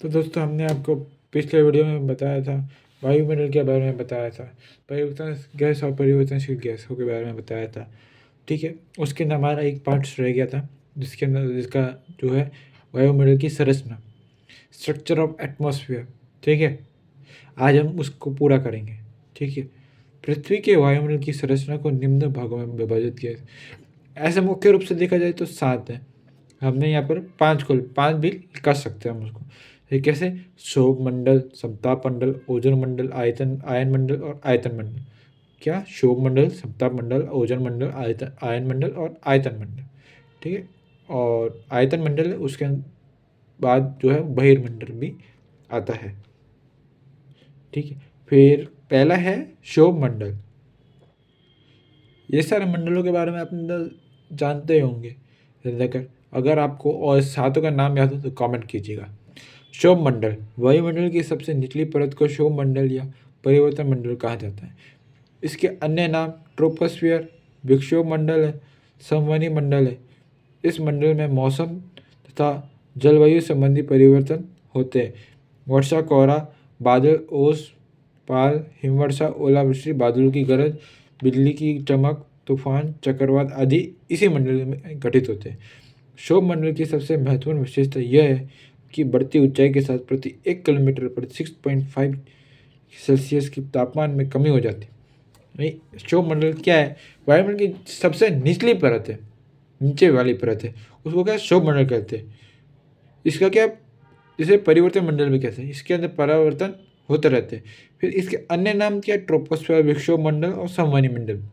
तो दोस्तों हमने आपको पिछले वीडियो में बताया था, वायुमंडल के बारे में बताया था, परिवर्तन गैस और परिवर्तनशील गैसों के बारे में बताया था। ठीक है, उसके अंदर हमारा एक पार्ट रह गया था जिसके अंदर जिसका जो है वायुमंडल की संरचना, स्ट्रक्चर ऑफ एटमॉस्फेयर। ठीक है, आज हम उसको पूरा करेंगे। ठीक है, पृथ्वी के वायुमंडल की संरचना को निम्न भागों में विभाजित किया है। ऐसे मुख्य रूप से देखा जाए तो 7 है। हमने यहाँ पर 5 भी कर सकते हैं हम उसको। ये कैसे? शोभ मंडल, समताप मंडल, ओजोन मंडल, आयन मंडल और आयतन मंडल। क्या? शोभ मंडल, समताप मंडल, ओजोन मंडल, आयन मंडल और आयतन मंडल। ठीक है, और आयतन मंडल उसके बाद जो है बहिर्मंडल भी आता है। ठीक है, फिर पहला है शोभ मंडल। ये सारे मंडलों के बारे में आप जानते होंगे। लेकर अगर आपको और सातों का नाम याद हो तो कमेंट कीजिएगा। शोभ मंडल, वायुमंडल की सबसे निचली परत को शोभ मंडल या परिवर्तन मंडल कहा जाता है। इसके अन्य नाम ट्रोपोस्फियर, विक्षोभ मंडल है, संवहनी मंडल है। इस मंडल में मौसम तथा जलवायु संबंधी परिवर्तन होते हैं। वर्षा, कोहरा, बादल, ओस, पाल, हिमवर्षा, ओलावृष्टि, बादलों की गरज, बिजली की चमक, तूफान, चक्रवात आदि इसी मंडल में घटित होते हैं। क्षोभ मंडल की सबसे महत्वपूर्ण विशेषता यह है कि बढ़ती ऊंचाई के साथ प्रति 1 किलोमीटर पर 6.5 सेल्सियस की तापमान में कमी हो जाती है। क्षोभ मंडल क्या है? वायुमंडल की सबसे निचली परत है, नीचे वाली परत है, उसको क्या क्षोभ मंडल कहते हैं। इसका क्या, इसे परिवर्तन मंडल भी कहते हैं। इसके अंदर परिवर्तन होते रहते हैं। फिर इसके अन्य नाम क्या? ट्रोपोस्फीयर, विक्षोभ मंडल और संवहनी मंडल।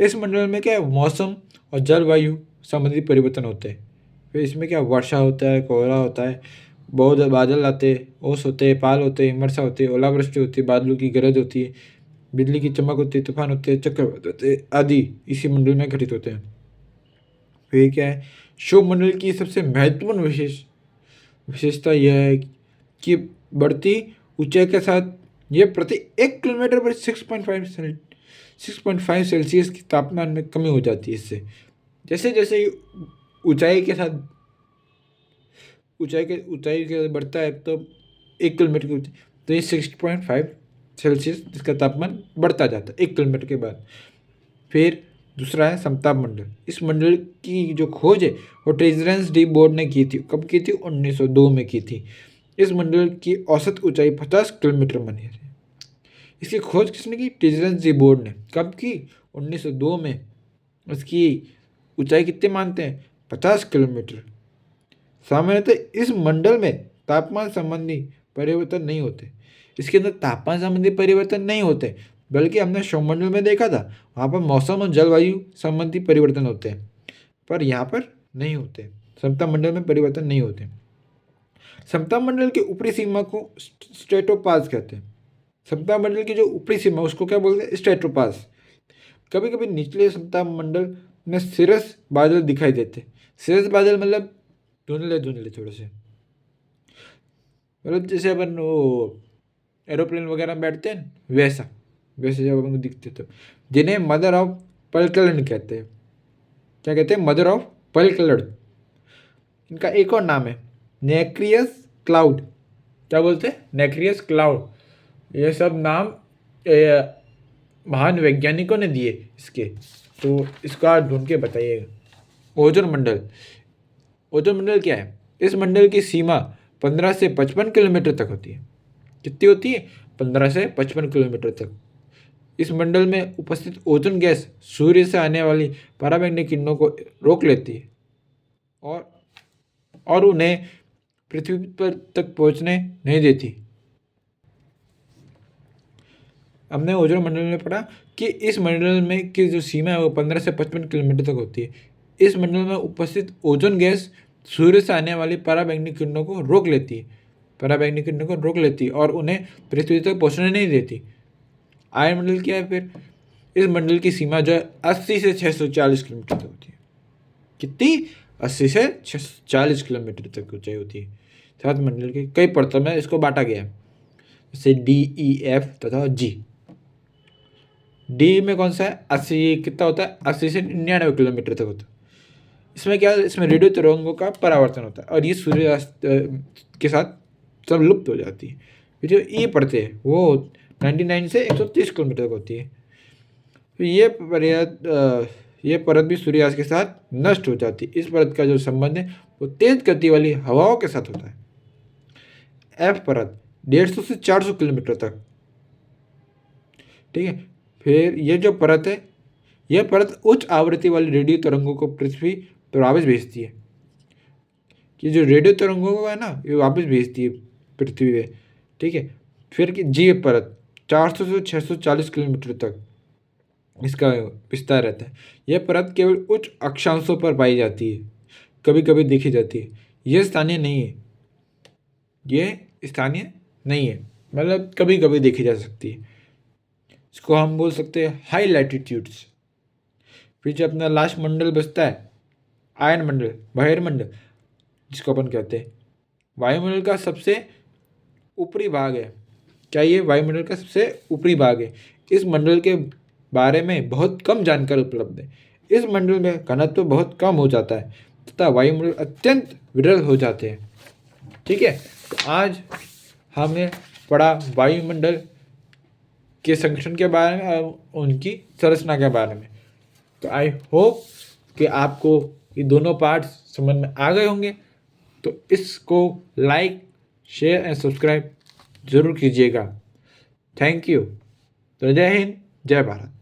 इस मंडल में क्या है? मौसम और जलवायु संबंधी परिवर्तन होते हैं। फिर इसमें क्या? वर्षा होता है, कोहरा होता है, बहुत बादल आते हैं, ओस होते हैं, पाल होते हैं, हिमवर्षा होती है, ओलावृष्टि होती है, बादलों की गरज होती है, बिजली की चमक होती है, तूफान होते हैं, चक्रवात होते हैं आदि इसी मंडल में घटित होते हैं। फिर क्या है? क्षोभ मंडल की सबसे महत्वपूर्ण विशेषता यह है कि बढ़ती ऊंचाई के साथ ये प्रति 1 किलोमीटर पर 6.5 सेल्सियस की तापमान में कमी हो जाती है। इससे जैसे जैसे ऊंचाई के साथ ऊंचाई के बढ़ता है तो 1 किलोमीटर की ऊंचाई, तो ये 6.5 सेल्सियस इसका तापमान बढ़ता जाता है 1 किलोमीटर के बाद। फिर दूसरा है समताप मंडल। इस मंडल की जो खोज है वो टेजरेंस डी बोर्ड ने की थी। कब की थी? 1902 में की थी। इस मंडल की औसत ऊंचाई 50 किलोमीटर बनी है। इसकी खोज किसने की? टेजरेंस डी बोर्ड ने। कब की? 1902 में। उसकी ऊंचाई कितने मानते हैं? 50 किलोमीटर। सामान्यतः इस मंडल में तापमान संबंधी परिवर्तन नहीं होते। इसके अंदर तापमान संबंधी परिवर्तन नहीं होते, बल्कि हमने सौरमंडल में देखा था, वहाँ पर मौसम और जलवायु संबंधी परिवर्तन होते हैं, पर यहाँ पर नहीं होते। समताप मंडल में परिवर्तन नहीं होते। समताप मंडल की ऊपरी सीमा को स्ट्रेटोपास कहते हैं। समताप मंडल की जो ऊपरी सीमा उसको क्या बोलते हैं? स्ट्रेटोपास। कभी कभी निचले समताप मंडल में सिरस बादल दिखाई देते। सिरस बादल मतलब धुंधले धुंधले थोड़े से, मतलब जैसे अपन वो एरोप्लेन वगैरह में बैठते हैं वैसा, वैसे जब अपन को दिखते तो, जिन्हें मदर ऑफ पलकलड कहते हैं। क्या कहते हैं? मदर ऑफ पलकलड। इनका एक और नाम है नेक्रियस क्लाउड। क्या बोलते हैं? Nacreous cloud. ये सब नाम महान वैज्ञानिकों ने दिए इसके, तो इसका ढूंढ के बताइएगा। ओजोन मंडल। ओजोन मंडल क्या है? इस मंडल की सीमा 15 से 55 किलोमीटर तक होती है। कितनी होती है? 15 से 55 किलोमीटर तक। इस मंडल में उपस्थित ओजोन गैस सूर्य से आने वाली पराबैंगनी किरणों को रोक लेती है और उन्हें पृथ्वी पर तक पहुंचने नहीं देती। हमने ओजोन मंडल में पढ़ा कि इस मंडल में की जो सीमा है वो 15 से 55 किलोमीटर तक होती है। इस मंडल में उपस्थित ओजोन गैस सूर्य से आने वाली पराबैंगनी किरणों को रोक लेती है, पराबैंगनी किरणों को रोक लेती है और उन्हें पृथ्वी तक पहुंचने नहीं देती। आयन मंडल क्या है फिर? इस मंडल की सीमा जो है 80 से 640 किलोमीटर तक होती है। कितनी? 80 से 640 किलोमीटर तक ऊंचाई होती है। सात मंडल के कई परतों में इसको बांटा गया है, जैसे डी, ई, एफ तथा जी। डी में कौन सा है? 80 कितना होता है? 80 से 99 किलोमीटर तक होता है। इसमें क्या? इसमें रेडियो तरंगों का परावर्तन होता है और ये सूर्य के साथ सब लुप्त हो जाती है। फिर जो ई परतें हैं वो 99 से 130 किलोमीटर तक होती है। तो ये परत भी सूर्यास्त के साथ नष्ट हो जाती है। इस परत का जो संबंध है वो तेज गति वाली हवाओं के साथ होता है। एफ परत 150 से 400 किलोमीटर तक, ठीक है। फिर ये जो परत है, यह परत उच्च आवृत्ति वाली रेडियो तरंगों को पृथ्वी पर वापस भेजती है। कि जो रेडियो तरंगों को है ना, ये वापस भेजती है पृथ्वी पे, ठीक है। फिर की जी परत 400 से 640 किलोमीटर तक इसका विस्तार रहता है। यह परत केवल उच्च अक्षांशों पर पाई जाती है, कभी कभी देखी जाती है। यह स्थानीय नहीं है, ये स्थानीय नहीं है, मतलब कभी कभी देखी जा सकती है। इसको हम बोल सकते हैं हाई लैटिट्यूड्स। फिर जो अपना लास्ट मंडल बचता है आयन मंडल, बहिर्मंडल जिसको अपन कहते हैं, वायुमंडल का सबसे ऊपरी भाग है। क्या ये वायुमंडल का सबसे ऊपरी भाग है? इस मंडल के बारे में बहुत कम जानकारी उपलब्ध है। इस मंडल में घनत्व बहुत कम हो जाता है तथा वायुमंडल अत्यंत विरल हो जाते हैं, ठीक है। तो आज हमने पढ़ा वायुमंडल के संगठन के बारे में और उनकी संरचना के बारे में। तो आई होप कि आपको ये दोनों पार्ट्स समझ में आ गए होंगे। तो इसको लाइक, शेयर एंड सब्सक्राइब ज़रूर कीजिएगा। Thank you. तो जय हिंद, जय भारत।